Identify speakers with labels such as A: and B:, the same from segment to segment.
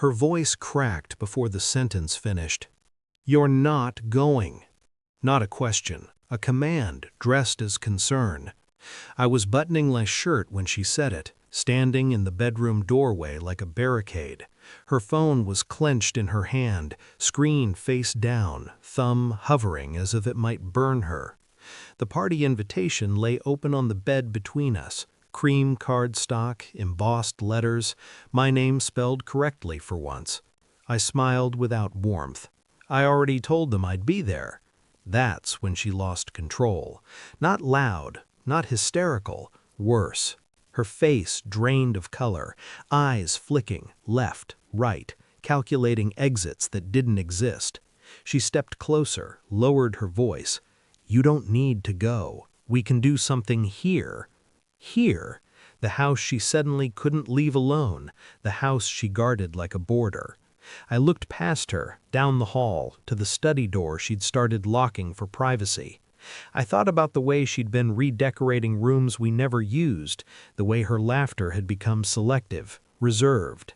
A: Her voice cracked before the sentence finished. "You're not going." Not a question, a command dressed as concern. I was buttoning my shirt when she said it, standing in the bedroom doorway like a barricade. Her phone was clenched in her hand, screen face down, thumb hovering as if it might burn her. The party invitation lay open on the bed between us. Cream cardstock, embossed letters, my name spelled correctly for once. I smiled without warmth. I already told them I'd be there. That's when she lost control. Not loud, not hysterical, worse. Her face drained of color, eyes flicking left, right, calculating exits that didn't exist. She stepped closer, lowered her voice. "You don't need to go. We can do something here." Here, the house she suddenly couldn't leave alone, the house she guarded like a border. I looked past her, down the hall, to the study door she'd started locking for privacy. I thought about the way she'd been redecorating rooms we never used, the way her laughter had become selective, reserved.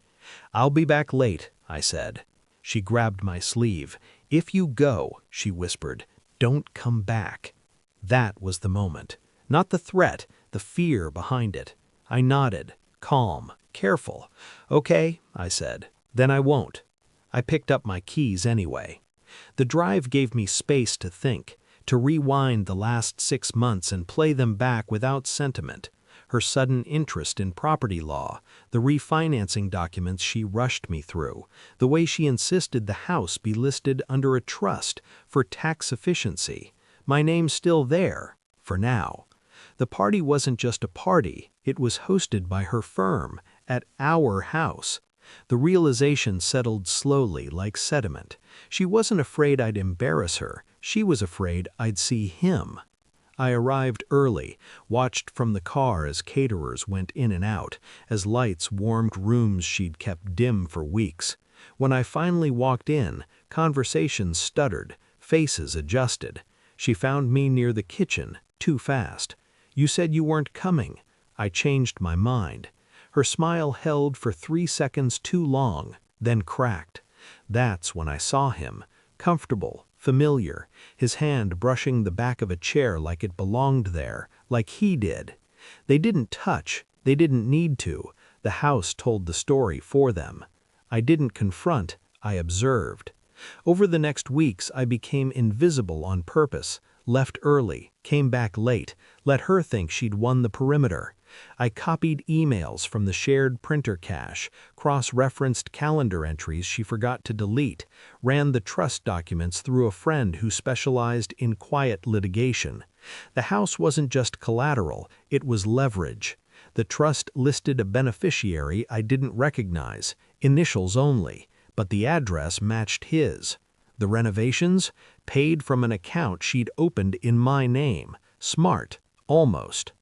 A: "I'll be back late," I said. She grabbed my sleeve. "If you go," she whispered, "don't come back." That was the moment. Not the threat, the fear behind it. I nodded, calm, careful. "Okay," I said. "Then I won't." I picked up my keys anyway. The drive gave me space to think, to rewind the last 6 months and play them back without sentiment. Her sudden interest in property law, the refinancing documents she rushed me through, the way she insisted the house be listed under a trust for tax efficiency. My name's still there, for now. The party wasn't just a party, it was hosted by her firm, at our house. The realization settled slowly like sediment. She wasn't afraid I'd embarrass her, she was afraid I'd see him. I arrived early, watched from the car as caterers went in and out, as lights warmed rooms she'd kept dim for weeks. When I finally walked in, conversations stuttered, faces adjusted. She found me near the kitchen, too fast. "You said you weren't coming." I changed my mind. Her smile held for 3 seconds too long, then cracked. That's when I saw him, comfortable, familiar, his hand brushing the back of a chair like it belonged there, like he did. They didn't touch, they didn't need to. The house told the story for them. I didn't confront, I observed. Over the next weeks, I became invisible on purpose, left early, came back late, let her think she'd won the perimeter. I copied emails from the shared printer cache, cross-referenced calendar entries she forgot to delete, ran the trust documents through a friend who specialized in quiet litigation. The house wasn't just collateral, it was leverage. The trust listed a beneficiary I didn't recognize, initials only, but the address matched his. The renovations? Paid from an account she'd opened in my name. Smart, almost.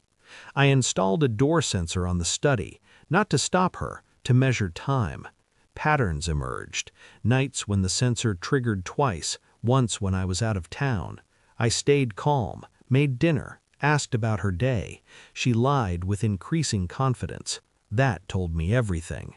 A: I installed a door sensor on the study, not to stop her, to measure time. Patterns emerged. Nights when the sensor triggered twice, once when I was out of town. I stayed calm, made dinner, asked about her day. She lied with increasing confidence. That told me everything.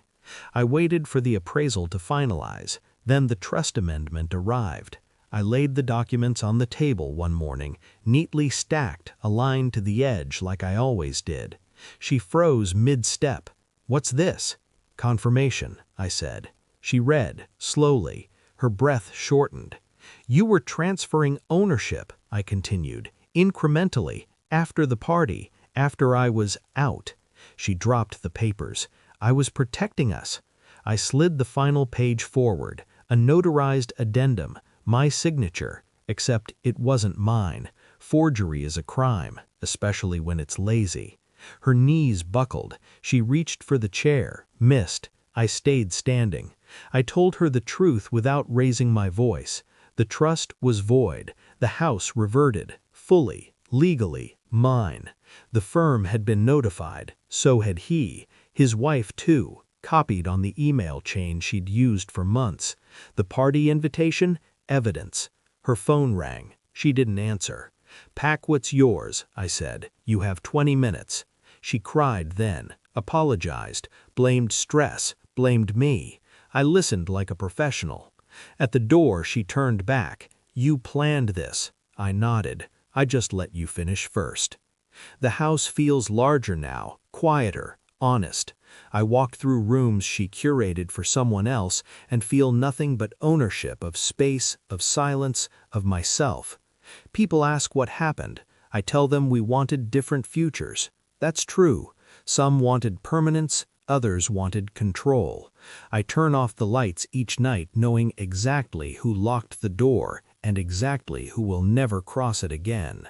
A: I waited for the appraisal to finalize. Then the trust amendment arrived. I laid the documents on the table one morning, neatly stacked, aligned to the edge like I always did. She froze mid-step. "What's this?" "Confirmation," I said. She read, slowly. Her breath shortened. "You were transferring ownership," I continued, "incrementally, after the party, after I was out." She dropped the papers. "I was protecting us." I slid the final page forward, a notarized addendum, my signature, except it wasn't mine. Forgery is a crime, especially when it's lazy. Her knees buckled. She reached for the chair, missed. I stayed standing. I told her the truth without raising my voice. The trust was void. The house reverted, fully, legally, mine. The firm had been notified. So had he. His wife, too, copied on the email chain she'd used for months. The party invitation? Evidence. Her phone rang. She didn't answer. "Pack what's yours," I said. "You have 20 minutes." She cried then, apologized, blamed stress, blamed me. I listened like a professional. At the door, she turned back. "You planned this." I nodded. "I just let you finish first." The house feels larger now, quieter, honest. I walked through rooms she curated for someone else and feel nothing but ownership of space, of silence, of myself. People ask what happened. I tell them we wanted different futures. That's true. Some wanted permanence, others wanted control. I turn off the lights each night knowing exactly who locked the door and exactly who will never cross it again.